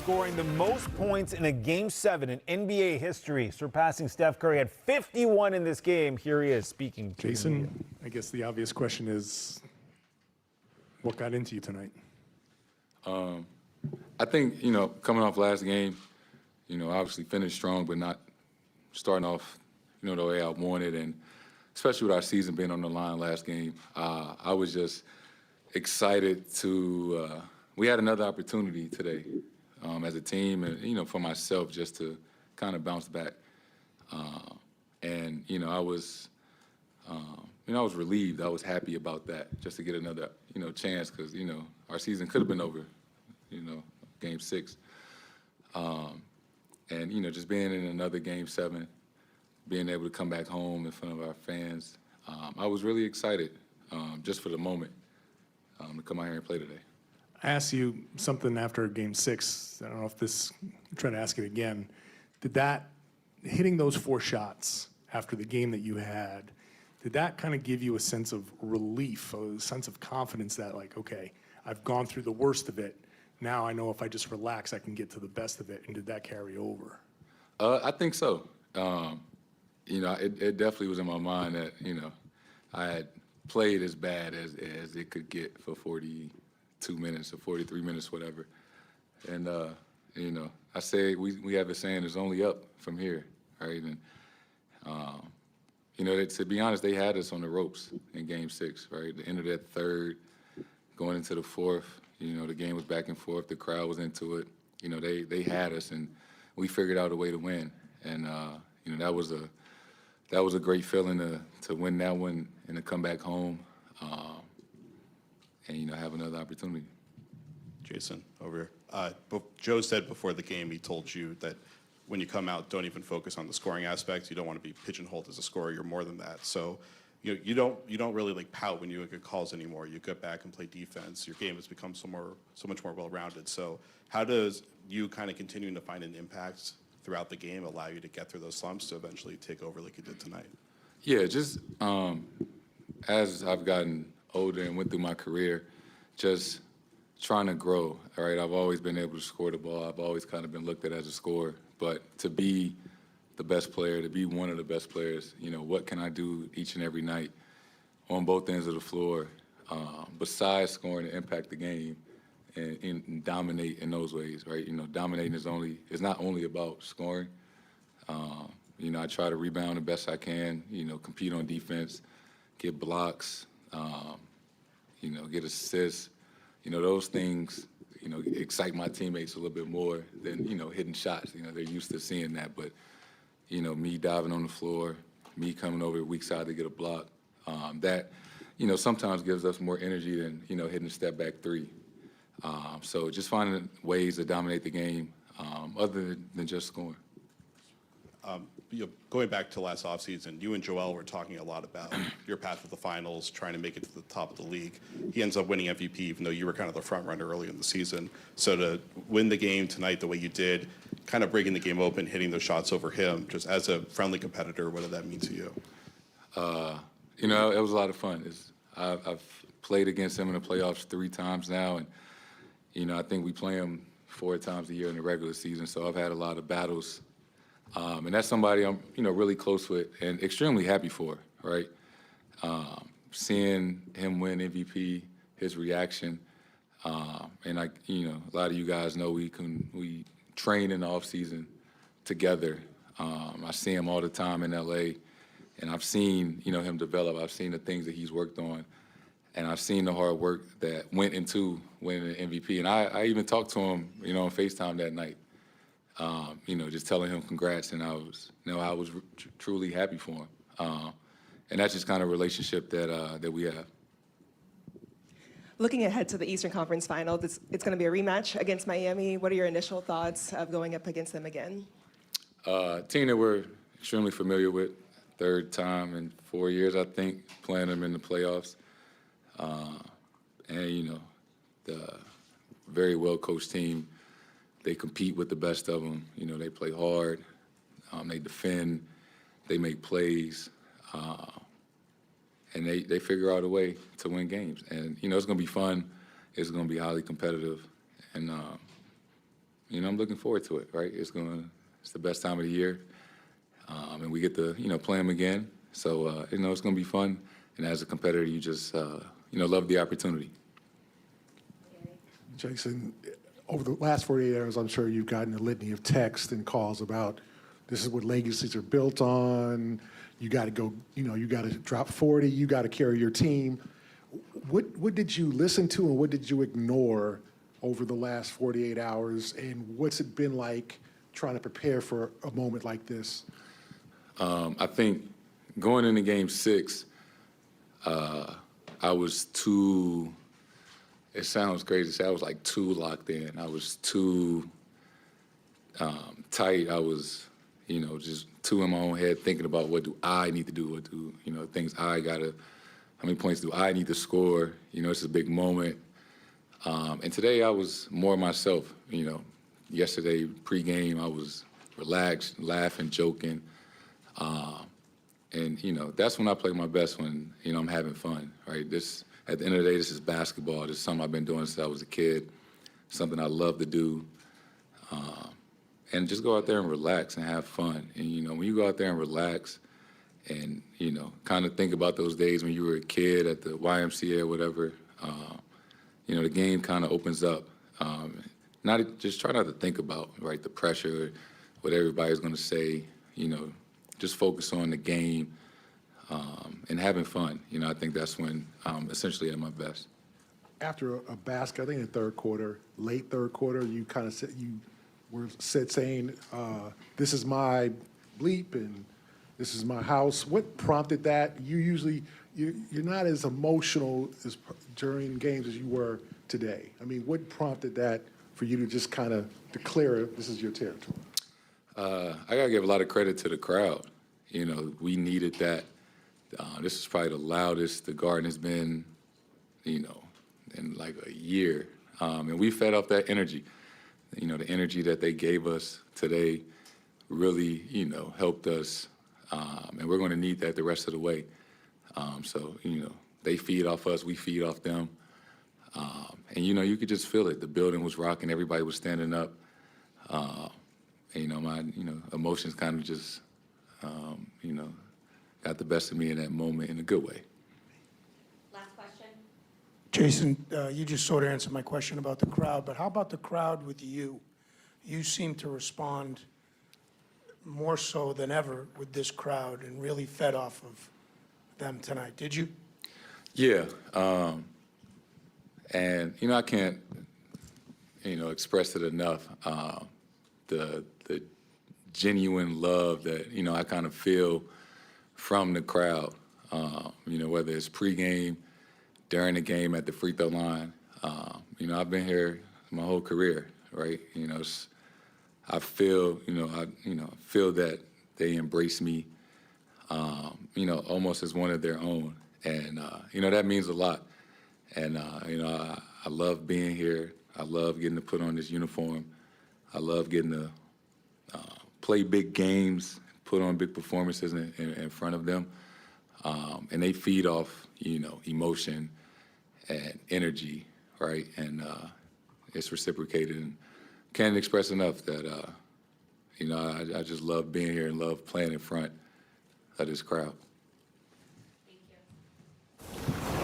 scoring the most points in a Game 7 in NBA history, surpassing Steph Curry at 51 in this game. Here he is speaking to the media. Jayson, I guess the obvious question is, what got into you tonight? I think, coming off last game, obviously finished strong, but not starting off, the way I wanted. And especially with our season being on the line last game, I was just excited to, we had another opportunity today as a team and, for myself just to kind of bounce back. And, I was relieved. I was happy about that, just to get another, chance because, our season could have been over, Game 6. And, just being in another Game 7, being able to come back home in front of our fans, I was really excited just for the moment to come out here and play today. I asked you something after Game 6. I don't know if I'll try to ask it again. Did that, hitting those 4 shots after the game that you had, did that kind of give you a sense of relief, a sense of confidence that, like, okay, I've gone through the worst of it. Now I know if I just relax, I can get to the best of it. And did that carry over? I think so. It definitely was in my mind that, I had played as bad as it could get for 42 minutes or 43 minutes, whatever. And, I say we have a saying, it's only up from here, right? And, to be honest, they had us on the ropes in Game 6, right? The end of that third, going into the fourth, the game was back and forth. The crowd was into it. They had us, and we figured out a way to win. And, that was a great feeling to win that one and to come back home and, have another opportunity. Jayson, over here. Joe said before the game, he told you that when you come out, don't even focus on the scoring aspect. You don't want to be pigeonholed as a scorer. You're more than that. So you don't really like pout when you get calls anymore. You get back and play defense. Your game has become so much more well-rounded. So how does you kind of continuing to find an impact throughout the game allow you to get through those slumps to eventually take over like you did tonight? Yeah, just as I've gotten older and went through my career, just trying to grow, all right? I've always been able to score the ball. I've always kind of been looked at as a scorer. But to be the best player, to be one of the best players, what can I do each and every night on both ends of the floor besides scoring to impact the game and dominate in those ways, right? Dominating is not only about scoring. I try to rebound the best I can, compete on defense, get blocks, get assists. Those things, excite my teammates a little bit more than, hitting shots. They're used to seeing that. But, me diving on the floor, me coming over the weak side to get a block, that, sometimes gives us more energy than, hitting a step back 3. So just finding ways to dominate the game other than just scoring. Going back to last offseason, you and Joel were talking a lot about your path to the finals, trying to make it to the top of the league. He ends up winning MVP, even though you were kind of the front runner early in the season. So to win the game tonight the way you did, kind of breaking the game open, hitting those shots over him, just as a friendly competitor, what did that mean to you? It was a lot of fun. I've played against him in the playoffs 3 times now, and, I think we play him 4 times a year in the regular season, so I've had a lot of battles. And that's somebody I'm, really close with and extremely happy for, right? Seeing him win MVP, his reaction, and a lot of you guys know we train in the off season together. I see him all the time in LA, and I've seen, him develop. I've seen the things that he's worked on, and I've seen the hard work that went into winning an MVP. And I even talked to him, on FaceTime that night. Just telling him congrats, and I was truly happy for him. And that's just kind of relationship that we have. Looking ahead to the Eastern Conference Final, it's going to be a rematch against Miami. What are your initial thoughts of going up against them again? Team that we're extremely familiar with, 3rd time in 4 years, I think, playing them in the playoffs. And, the very well-coached team. They compete with the best of them. They play hard. They defend. They make plays. And they figure out a way to win games. And, it's going to be fun. It's going to be highly competitive. And, I'm looking forward to it, right? It's the best time of the year. And we get to, play them again. So, it's going to be fun. And as a competitor, you just, love the opportunity. Jayson, over the last 48 hours, I'm sure you've gotten a litany of texts and calls about this is what legacies are built on. You got to go, you got to drop 40. You got to carry your team. What did you listen to and what did you ignore over the last 48 hours? And what's it been like trying to prepare for a moment like this? I think going into Game 6, I was too. It sounds crazy to say I was like too locked in. I was too tight. I was, just too in my own head thinking about what do I need to do, what do, things I gotta, how many points do I need to score? It's a big moment. And today I was more myself, Yesterday, pregame, I was relaxed, laughing, joking. And, that's when I play my best, when, I'm having fun, right? At the end of the day, this is basketball. This is something I've been doing since I was a kid, something I love to do. And just go out there and relax and have fun. And, when you go out there and relax and, kind of think about those days when you were a kid at the YMCA or whatever, the game kind of opens up. Just try not to think about, right, the pressure, what everybody's going to say, just focus on the game and having fun. I think that's when I'm essentially at my best. After a basket, I think in the third quarter, late third quarter, you kind of said saying, this is my bleep and this is my house. What prompted that? You're not as emotional during games as you were today. I mean, what prompted that for you to just kind of declare this is your territory? I got to give a lot of credit to the crowd. We needed that. This is probably the loudest the Garden has been, in like a year. And we fed off that energy. The energy that they gave us today really, helped us. And we're going to need that the rest of the way. So, they feed off us, we feed off them. And, you could just feel it. The building was rocking, everybody was standing up. And, my, emotions kind of just, got the best of me in that moment in a good way. Last question. Jayson, you just sort of answered my question about the crowd, but how about the crowd with you? You seem to respond more so than ever with this crowd and really fed off of them tonight. Did you? Yeah. And, I can't, express it enough. The genuine love that, I kind of feel from the crowd, whether it's pregame, during the game, at the free throw line. I've been here my whole career, right? I feel, feel that they embrace me, almost as one of their own. And, that means a lot. And, I love being here. I love getting to put on this uniform. I love getting to play big games, put on big performances in front of them. And they feed off, emotion and energy, right? And it's reciprocated. And can't express enough that, I just love being here and love playing in front of this crowd.